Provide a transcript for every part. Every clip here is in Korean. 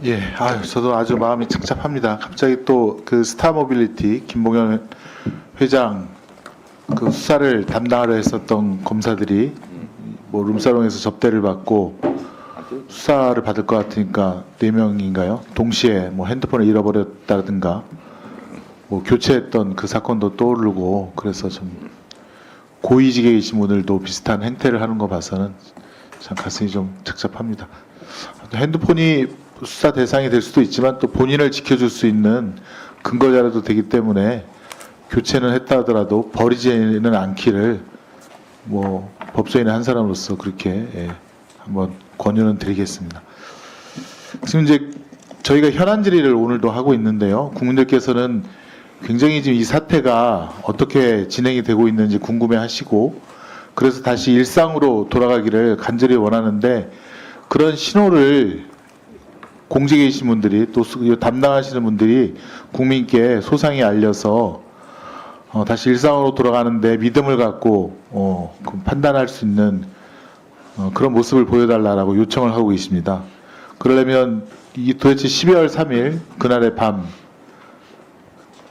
예, 저도 아주 마음이 착잡합니다. 갑자기 또 그 스타모빌리티 김봉현 회장 그 수사를 담당하려 했었던 검사들이 뭐 룸사롱에서 접대를 받고 수사를 받을 것 같으니까 4명인가요? 동시에 뭐 핸드폰을 잃어버렸다든가 뭐 교체했던 그 사건도 떠오르고 그래서 좀 고위직에 계신 분들도 비슷한 행태를 하는 거 봐서는 참 가슴이 좀 착잡합니다. 핸드폰이 수사 대상이 될 수도 있지만 또 본인을 지켜줄 수 있는 근거 자료도 되기 때문에 교체는 했다 하더라도 버리지는 않기를 뭐 법조인의 한 사람으로서 그렇게 한번 권유는 드리겠습니다. 지금 이제 저희가 현안 질의를 오늘도 하고 있는데요. 국민들께서는 굉장히 지금 이 사태가 어떻게 진행이 되고 있는지 궁금해하시고 그래서 다시 일상으로 돌아가기를 간절히 원하는데 그런 신호를 공직에 계신 분들이 또 담당하시는 분들이 국민께 소상히 알려서 다시 일상으로 돌아가는데 믿음을 갖고 판단할 수 있는 그런 모습을 보여달라고 요청을 하고 계십니다. 그러려면 이 도대체 12월 3일 그날의 밤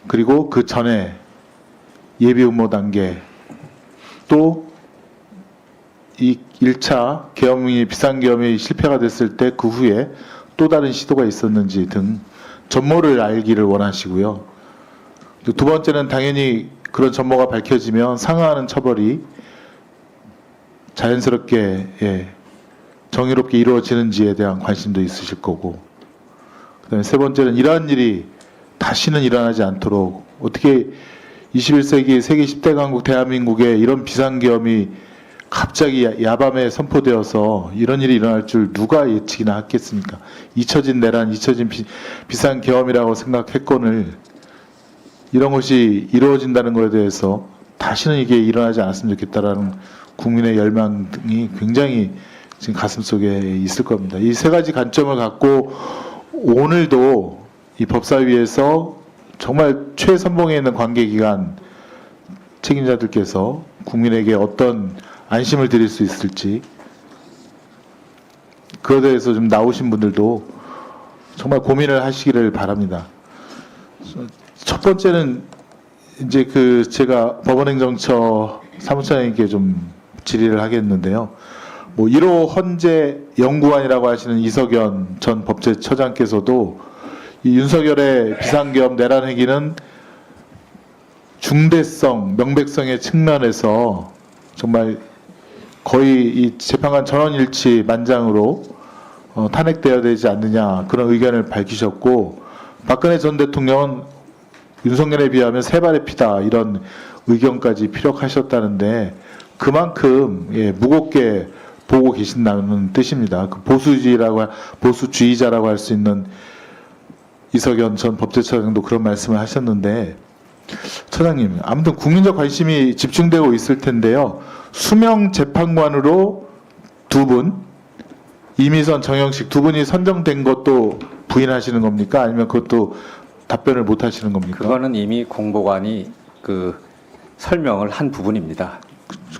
그리고 그 전에 예비 음모 단계 또 이 1차 계엄이 비상계엄이 실패가 됐을 때 그 후에 또 다른 시도가 있었는지 등 전모를 알기를 원하시고요. 두 번째는 당연히 그런 전모가 밝혀지면 상응하는 처벌이 자연스럽게 정의롭게 이루어지는지에 대한 관심도 있으실 거고 그다음에 세 번째는 이러한 일이 다시는 일어나지 않도록 어떻게 21세기 세계 10대 강국 대한민국에 이런 비상계엄이 갑자기 야밤에 선포되어서 이런 일이 일어날 줄 누가 예측이나 했겠습니까? 잊혀진 내란, 잊혀진 비상계엄이라고 생각했거늘 이런 것이 이루어진다는 것에 대해서 다시는 이게 일어나지 않았으면 좋겠다라는 국민의 열망이 굉장히 지금 가슴속에 있을 겁니다. 이 세 가지 관점을 갖고 오늘도 이 법사위에서 정말 최선봉에 있는 관계기관 책임자들께서 국민에게 어떤 안심을 드릴 수 있을지 그에 대해서 좀 나오신 분들도 정말 고민을 하시기를 바랍니다. 첫 번째는 이제 제가 법원행정처 사무처장님께 좀 질의를 하겠는데요. 뭐 1호 헌재 연구관이라고 하시는 이석연 전 법제처장께서도 이 윤석열의 비상계엄 내란 행위는 중대성, 명백성의 측면에서 정말 거의 이 재판관 전원일치 만장으로 탄핵되어야 되지 않느냐 그런 의견을 밝히셨고 박근혜 전 대통령은 윤석열에 비하면 세 발의 피다 이런 의견까지 피력하셨다는데 그만큼 무겁게 보고 계신다는 뜻입니다. 그 보수주의자라고 할 수 있는 이석연 전 법제처장도 그런 말씀을 하셨는데 처장님 아무튼 국민적 관심이 집중되고 있을 텐데요. 수명 재판관으로 두 분 이미선 정영식 두 분이 선정된 것도 부인하시는 겁니까? 아니면 그것도 답변을 못 하시는 겁니까? 그거는 이미 공보관이 설명을 한 부분입니다.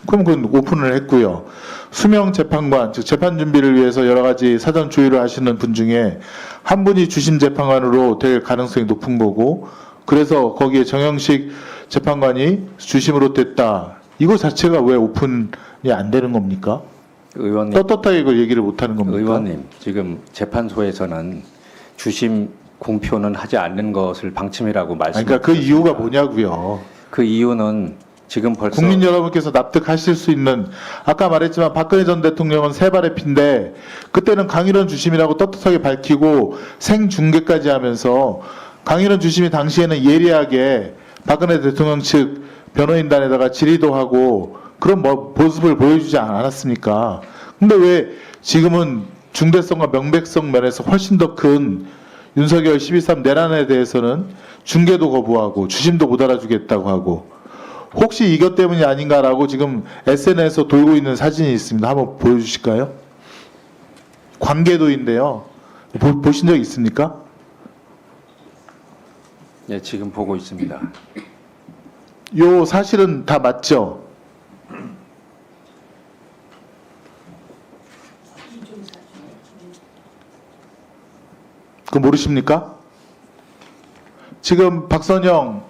그럼 그건 오픈을 했고요. 수명 재판관, 즉 재판 준비를 위해서 여러 가지 사전 조율을 하시는 분 중에 한 분이 주심 재판관으로 될 가능성이 높은 거고, 그래서 거기에 정영식 재판관이 주심으로 됐다. 이거 자체가 왜 오픈이 안 되는 겁니까? 의원님, 떳떳하게 이걸 얘기를 못 하는 겁니까? 의원님, 지금 재판소에서는 주심 공표는 하지 않는 것을 방침이라고 말씀하셨습니다. 그러니까 그 이유가 뭐냐고요. 그 이유는 지금 벌써 국민 여러분께서 납득하실 수 있는 아까 말했지만 박근혜 전 대통령은 세 발의 피인데 그때는 강일원 주심이라고 떳떳하게 밝히고 생중계까지 하면서 강일원 주심이 당시에는 예리하게 박근혜 대통령 측 변호인단에다가 질의도 하고 그런 모습을 보여주지 않았습니까? 근데 왜 지금은 중대성과 명백성 면에서 훨씬 더 큰 윤석열 12.3 내란에 대해서는 중계도 거부하고 주심도 못 알아주겠다고 하고 혹시 이것 때문이 아닌가라고 지금 SNS에서 돌고 있는 사진이 있습니다. 한번 보여주실까요? 관계도인데요. 보신 적 있습니까? 예, 지금 보고 있습니다. 요 사실은 다 맞죠? 그거 모르십니까? 지금 박선영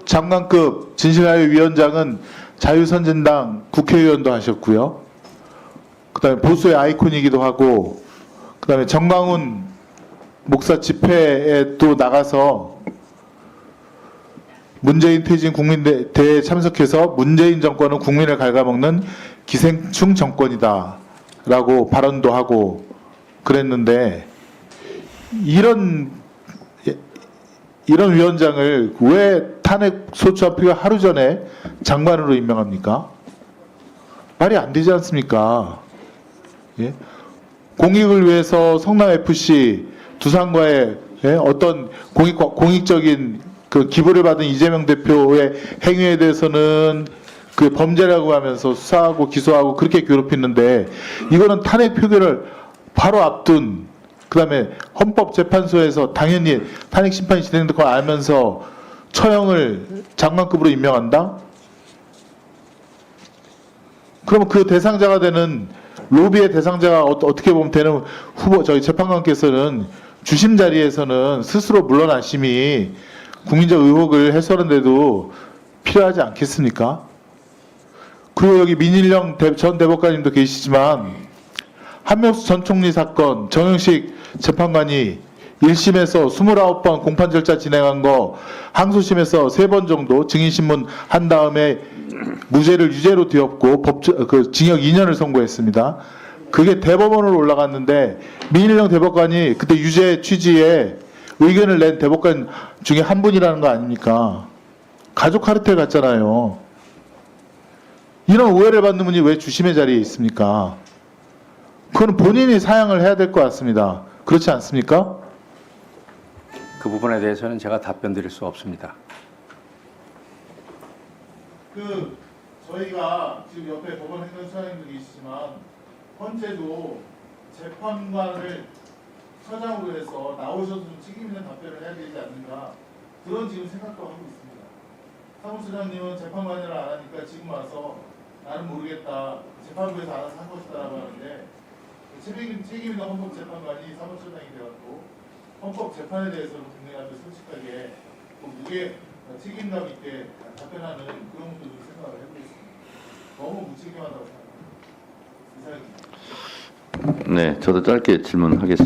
장관급 진실화위원장은 자유선진당 국회의원도 하셨고요. 그다음에 보수의 아이콘이기도 하고, 그다음에 정광훈 목사 집회에 또 나가서 문재인 퇴진 국민대회에 참석해서 문재인 정권은 국민을 갉아먹는 기생충 정권이다라고 발언도 하고 그랬는데, 이런 위원장을 왜 탄핵 소추안표가 하루 전에 장관으로 임명합니까? 말이 안 되지 않습니까? 예? 공익을 위해서 성남FC 두산과의 어떤 공익적인 그 기부를 받은 이재명 대표의 행위에 대해서는 그 범죄라고 하면서 수사하고 기소하고 그렇게 괴롭히는데, 이거는 탄핵 표결을 바로 앞둔, 그다음에 헌법재판소에서 당연히 탄핵 심판이 진행될 걸 알면서 처형을 장관급으로 임명한다? 그러면 그 대상자가 되는, 로비의 대상자가 어떻게 보면 되는 후보, 저희 재판관께서는 주심 자리에서는 스스로 물러나심이 국민적 의혹을 해소하는 데도 필요하지 않겠습니까? 그리고 여기 민일령 전 대법관님도 계시지만, 한명수 전 총리 사건 정영식 재판관이 1심에서 29번 공판 절차 진행한 거, 항소심에서 3번 정도 증인신문 한 다음에 무죄를 유죄로 뒤엎고 징역 2년을 선고했습니다. 그게 대법원으로 올라갔는데, 민일령 대법관이 그때 유죄 취지에 의견을 낸 대법관 중에 한 분이라는 거 아닙니까? 가족 카르텔 같잖아요. 이런 오해를 받는 분이 왜 주심의 자리에 있습니까? 그건 본인이 사양을 해야 될 것 같습니다. 그렇지 않습니까? 그 부분에 대해서는 제가 답변 드릴 수 없습니다. 저희가 지금 옆에 법원 행정처장님도 계시지만, 헌재도 재판관을 처장으로 해서 나오셔서 좀 책임 있는 답변을 해야 되지 않는가, 그런 지금 생각도 하고 있습니다. 사무처장님은 재판관을 안 하니까 지금 와서 나는 모르겠다, 재판부에서 알아서 한 것이다라고 하는데, 책임 있는 헌법재판관이 사무처장이 되었고, 헌법재판에 대해서는 국민한테 솔직하게 무게 책임감 있게 답변하는 그런 것도 좀 생각을 해보겠습니다. 너무 무책임하다고 생각합니다. 이상입니다. 네, 저도 짧게 질문하겠습니다.